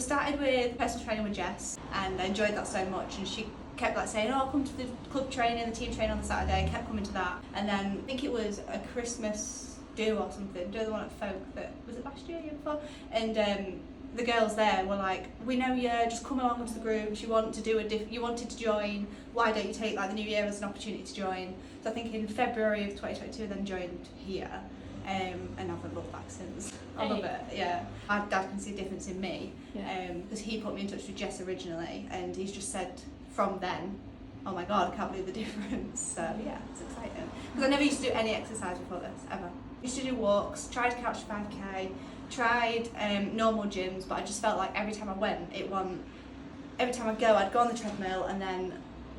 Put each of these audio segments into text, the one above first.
started with personal training with Jess, and I enjoyed that so much, and she kept like saying, oh, come to the club training, the team training on the Saturday. I kept coming to that, and then I think it was a Christmas do or something, do the one at Folk, that was it last year, year before, and the girls there were like, we know you, just come along to the group, you want to do you wanted to join, why don't you take like the new year as an opportunity to join? So I think in February of 2022 then joined here, and I haven't looked back since. I love it, yeah. My dad can see a difference in me, because he put me in touch with Jess originally, and he's just said from then, oh my god, I can't believe the difference. So yeah, it's exciting. Because I never used to do any exercise before this, ever. Used to do walks, tried to couch 5k, tried normal gyms, but I just felt like every time I went, every time I go, I'd go on the treadmill and then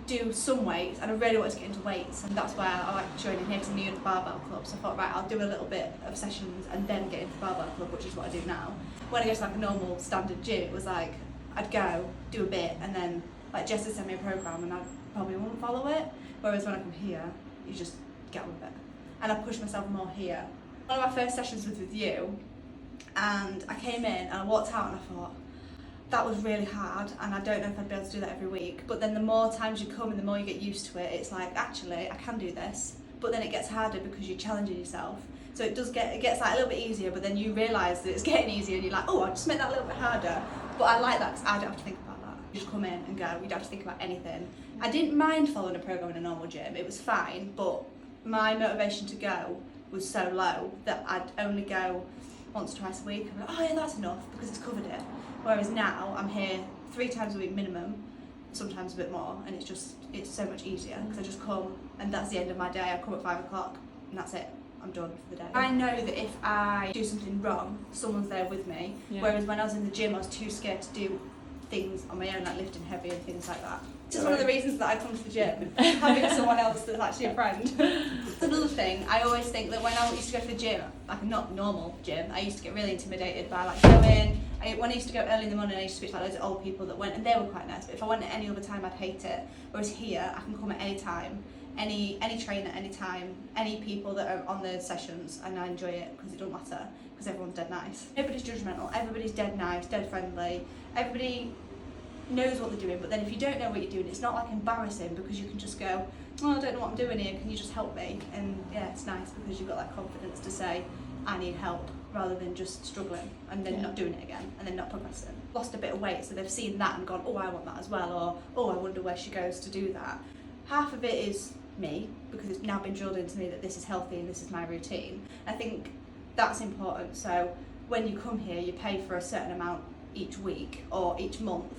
do some weights, and I really wanted to get into weights, and that's why I like joining here to the new barbell club. So I thought, right, I'll do a little bit of sessions and then get into the barbell club, which is what I do now. When I go to like a normal standard gym, it was like I'd go, do a bit, and then like Jess would send me a program and I probably wouldn't follow it. Whereas when I come here, you just get on with it. And I push myself more here. One of my first sessions was with you, and I came in and I walked out and I thought, that was really hard, and I don't know if I'd be able to do that every week. But then the more times you come and the more you get used to it, it's like, actually, I can do this. But then it gets harder because you're challenging yourself. So it gets like a little bit easier, but then you realise that it's getting easier and you're like, oh, I'll just make that a little bit harder. But I like that because I don't have to think about that. You just come in and go, you don't have to think about anything. I didn't mind following a program in a normal gym, it was fine, but my motivation to go was so low that I'd only go once or twice a week. I'm like, oh yeah, that's enough, because it's covered it. Whereas now I'm here 3 times a week minimum, sometimes a bit more, and it's so much easier because I just come and that's the end of my day. I come at 5 o'clock and that's it. I'm done for the day. I know that if I do something wrong, someone's there with me. Yeah. Whereas when I was in the gym, I was too scared to do things on my own, like lifting heavy and things like that. It's just one of the reasons that I come to the gym, having someone else that's actually a friend. That's another thing. I always think that when I used to go to the gym, like a not normal gym, I used to get really intimidated by like going. When I used to go early in the morning, I used to speak to like loads of old people that went, and they were quite nice. But if I went at any other time, I'd hate it. Whereas here, I can come at any time, any trainer, any time, any people that are on the sessions, and I enjoy it because it doesn't matter, because everyone's dead nice. Nobody's judgmental. Everybody's dead nice, dead friendly. Everybody knows what they're doing, but then if you don't know what you're doing, it's not like embarrassing, because you can just go, oh, I don't know what I'm doing here, can you just help me? And yeah, it's nice because you've got that confidence to say, I need help, rather than just struggling and then not doing it again and then not progressing. Lost a bit of weight, so they've seen that and gone, oh, I want that as well, or oh, I wonder where she goes to do that. Half of it is me, because it's now been drilled into me that this is healthy and this is my routine. I think that's important. So when you come here, you pay for a certain amount each week or each month,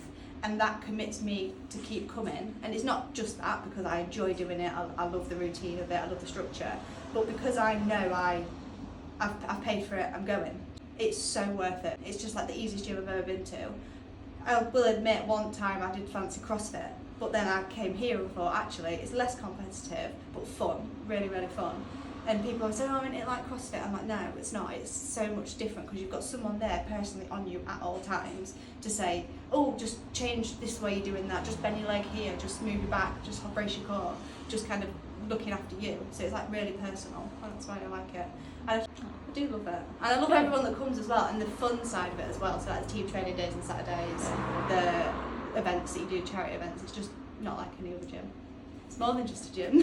and that commits me to keep coming. And it's not just that, because I enjoy doing it, I love the routine of it, I love the structure, but because I know I've paid for it, I'm going. It's so worth it. It's just like the easiest gym I've ever been to. I will admit, one time I did fancy CrossFit, but then I came here and thought, actually, it's less competitive, but fun, really, really fun. And people say, oh, isn't it like CrossFit? I'm like, no, it's not. It's so much different, because you've got someone there personally on you at all times to say, oh, just change this way you're doing that, just bend your leg here, just move your back, just brace your core, just kind of looking after you. So it's like really personal, and that's why I like it. And I do love it. And I love everyone that comes as well, and the fun side of it as well. So like the team training days and Saturdays, the events that you do, charity events, it's just not like any other gym. It's more than just a gym.